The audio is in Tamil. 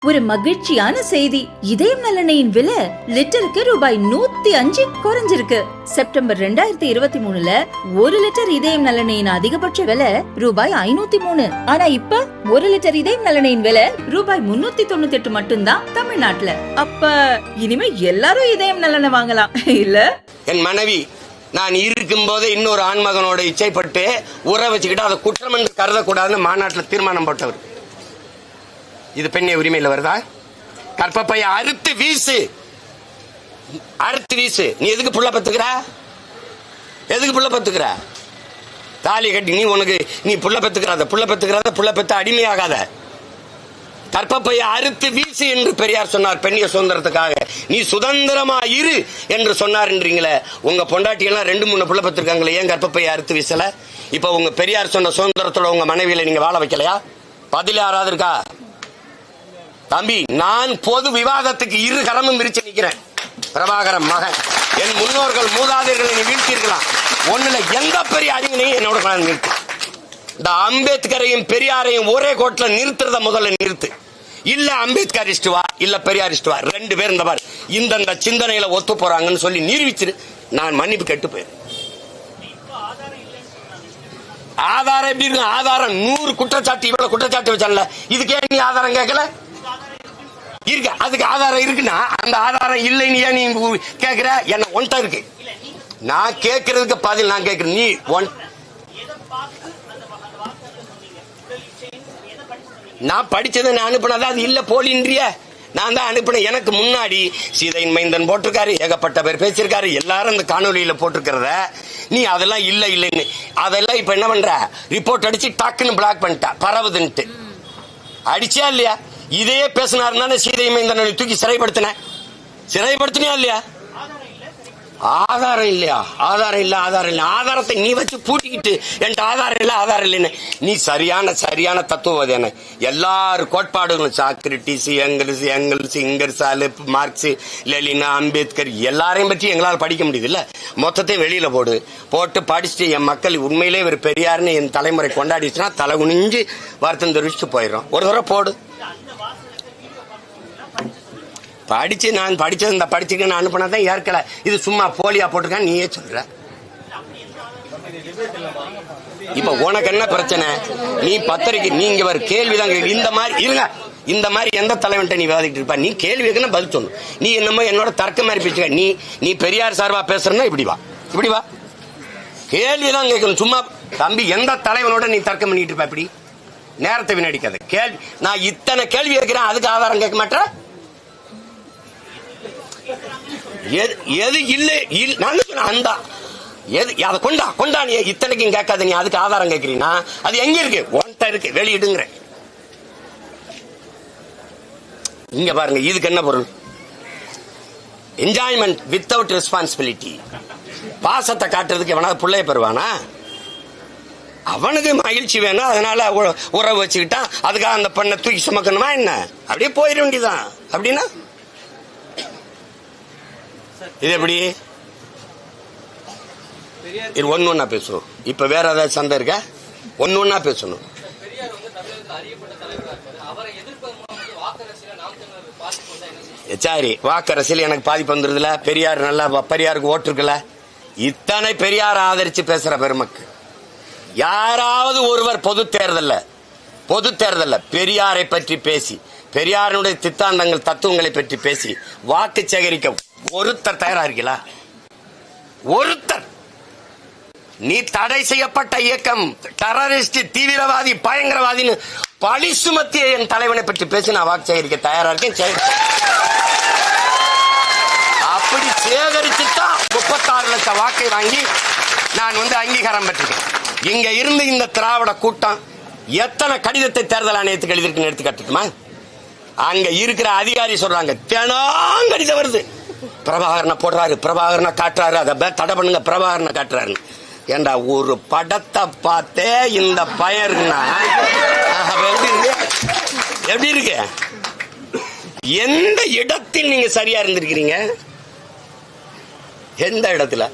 ஒரு மகிழ்ச்சியான செய்தி. இதயம் நல்லெண்ணெயின் விலை லிட்டருக்கு ரூபாய் 105 குறைஞ்சிருக்கு. செப்டம்பர் 2023ல 1 லிட்டர் இதயம் நல்லெண்ணெயின் அதிகபட்ச விலை ரூபாய் 503. ஆனா இப்ப 1 லிட்டர் இதயம் நல்லெண்ணெயின் விலை ரூபாய் 398 மட்டும்தான் தமிழ்நாட்டுல. அப்ப இனிமே எல்லாரும் இதயம் நல்லெண்ணெய் வாங்கலாம் இல்ல? என் மனைவி நான் இருக்கும் போதே இன்னொரு ஆண்மகனோட இச்சைப்பட்டு உற வச்சுக்கிட்டு அதை குற்றம் என்று கருதக்கூடாதுன்னு மாநாட்டில் தீர்மானம் போட்டவர். இது பெண்ணை உரிமையில் வருதா? கற்பப்பைய அறுத்து வீசு, அறுத்து வீசு. நீ எதுக்கு புள்ள பத்துக்கிற? எதுக்கு புள்ள பத்துக்கிற? தாலி கட்டி நீ புள்ள பத்துக்கிறாத, புள்ள பத்துக்கிறாத, புள்ள பத்து அடிமையாகாத. கற்பப்பைய அறுத்து வீசு என்று பெரியார் சொன்னார் பெண்ணிய சுதந்திரத்துக்காக. நீ சுதந்திரமா இரு என்று சொன்னார்ன்றீங்களே. உங்க பொண்டாட்டியெல்லாம் 2-3 புள்ள பத்திருக்காங்களே, ஏன் கற்பப்பைய அறுத்து வீசல? இப்ப உங்க பெரியார் சொன்ன சுதந்திரத்தோட உங்க மனைவியில நீங்க வாழ வைக்கலையா? பதில் யாராவது இருக்கா? தம்பி, நான் பொது விவாதத்துக்கு 2 கரமும் விரிச்சு நிக்கிறேன். பிரபாகரன் மகன், என் முன்னோர்கள் மூதாதையர்களை நீ வீழ்த்திருக்கலாம். ஒண்ணுல எந்த பெரிய அறிஞனையும் என்னோட நிறுத்து. இந்த அம்பேத்கரையும் பெரியாரையும் ஒரே கோட்டில் நிறுத்துறத முதல்ல நிறுத்து. இல்ல அம்பேத்கரிஸ்ட் வா, இல்ல பெரியாரிஸ்ட் வா. 2 பேர் இந்த மாதிரி இந்த சிந்தனையில ஒத்து போறாங்கன்னு சொல்லி நிரூபிச்சிரு. நான் மன்னிப்பு கேட்டு போயிரு. ஆதாரம் எப்படி இருக்கு? ஆதாரம் 100 குற்றச்சாட்டு, இவ்வளவு குற்றச்சாட்டு வச்சான்ல, இதுக்கே நீ ஆதாரம் கேட்கல? இருக்கு, அதுக்கு ஆதாரம் இருக்குன்னா அந்த ஆதாரம் இல்லைன்னு ஏன் நீ கேக்குற? என்ன ஒன்ட்ட இருக்கு. நான் கேட்கறதுக்கு பதில் நான் கேட்கிறேன். நீ நான் படிச்சதை நான் அனுப்பினதா? அது இல்ல போலின்றிய. நான் தான் அனுப்பினேன். எனக்கு முன்னாடி சீதையின் மைந்தன் போட்டிருக்காரு, ஏகப்பட்ட பேர் பேசியிருக்காரு, எல்லாரும் இந்த காணொலியில போட்டிருக்கிறத நீ அதெல்லாம் இல்ல இல்லைன்னு அதெல்லாம் இப்ப என்ன பண்ற? ரிப்போர்ட் அடிச்சு டக்குன்னு பிளாக் பண்ணிட்டா, பரவுதுன்ட்டு. அடிச்சியா இல்லையா? இதையே பேசினாருன்னா சீதை மைந்தனை தூக்கி சிறைப்படுத்தினியா இல்லையா? ஆதாரம் இல்லையா? ஆதாரம் இல்ல, ஆதாரம் இல்ல. ஆதாரத்தை நீ வச்சு பூட்டிக்கிட்டு என்கிட்ட ஆதாரம் இல்ல, ஆதாரம் இல்லைன்னு நீ சரியான தத்துவவாதி. என்ன எல்லாரு கோட்பாடுகளும் சாக்ரட்டிஸ், இங்கர்ஸ், மார்க்ஸ், லெனின், அம்பேத்கர் எல்லாரையும் பற்றி எங்களால் படிக்க முடியுது இல்ல? மொத்தத்தையும் வெளியில போட்டு படிச்சுட்டு என் மக்கள் உண்மையிலே ஒரு பெரியார்னு என் தலைமுறை கொண்டாடிச்சுன்னா தலை குனிஞ்சு வருத்தம் தெரிவிச்சுட்டு போயிடும். ஒரு தடவை போடு. நான் படிச்சது இந்த படிச்சுக்க நான் அனுப்பினதான் ஏற்கல. இது சும்மா போலியா போட்டிருக்கான் நீயே சொல்ற. இப்ப உனக்கு என்ன பிரச்சனை? நீ பத்திரிக்கை நீங்க ஒரு கேள்விதான் இந்த மாதிரி இருங்க. இந்த மாதிரி எந்த தலைவன்ட்ட நீ விவாதிட்டு இருப்ப? நீ கேள்வி பதில் சொல்லணும். நீ என்னமோ என்னோட தர்க்க மாதிரி பேசுக. நீ பெரியார் சார்பா பேசுறன்னா இப்படி வா, கேள்விதான் கேட்கணும். சும்மா தம்பி, எந்த தலைவனோட நீ தர்க்கம் பண்ணிட்டு இருப்ப? இப்படி நேரத்தை வீணடிக்காத. கேள்வி நான் இத்தனை கேள்வி கேட்கிறேன், அதுக்கு ஆதாரம் கேட்க மாட்டேன். எது இல்ல அந்த அதை கொண்டா நீ இத்தனைக்கும் கேட்காத. நீ அதுக்கு ஆதாரம் கேட்கிறீங்கன்னா அது எங்க இருக்கு? ஒன்ட்ட இருக்கு, வெளியிடுங்கிற. இங்க பாருங்க, இதுக்கு என்ன பொருள்? Enjoyment without responsibility. பாசத்தை காட்டுறதுக்கு எவனாவது பிள்ளைய பெறுவானா? அவனுக்கு மகிழ்ச்சி வேணும், அதனால உறவு வச்சுக்கிட்டா அதுக்காக அந்த பெண்ணை தூக்கி சுமக்கணுமா என்ன? அப்படியே போயிட வேண்டியதான். அப்படின்னா இது எப்படி? இது ஒன்னா பேசணும். இப்ப வேற ஏதாவது சண்டை இருக்க? ஒன்னா பேசணும். சரி, வாக்கரசியல் எனக்கு பாதிப்பு வந்துருதுல. பெரியார் நல்லா, பெரியாருக்கு ஓட்டு இருக்குல்ல. இத்தனை பெரியார் ஆதரிச்சு பேசுற பெருமக்கு யாராவது ஒருவர் பொது தேர்தல்ல பெரியாரை பற்றி பேசி, பெரியாருடைய சித்தாந்தங்கள் தத்துவங்களை பற்றி பேசி வாக்கு சேகரிக்க ஒருத்தர் தயாரா இருக்கீங்களா? ஒருத்தர். நீ தடை செய்யப்பட்ட இயக்கம், டெரரிஸ்ட், தீவிரவாதி, பயங்கரவாதின்னு பழி சுமத்திய என் தலைவனை பற்றி பேசி நான் வாக்கு சேகரிக்க தயாரா இருக்கேன். அப்படி சேகரிச்சுதான் 36 லட்சம் வாக்கை வாங்கி நான் அங்கீகாரம் பெற்றிருக்கேன். இங்க இருந்து இந்த திராவிட கூட்டம் எத்தனை கடிதத்தை தேர்தல் ஆணையத்துக்கு எழுதிருக்குன்னு எடுத்து கட்டுமா? அங்க இருக்கிற அதிகாரி சொல்றாங்க, தினம் கடிதம் வருது, பிரபாகரனை போடுறாரு, பிரபாகரனை காட்டுறாரு, அதை தடை பண்ணுங்க, பிரபாகரனை காட்டுறாரு. ஏண்டா ஒரு படத்தை பார்த்தே இந்த பயருன்னா எப்படி இருக்கு? எந்த இடத்தில் நீங்க சரியா இருந்திருக்கிறீங்க? எந்த இடத்துல?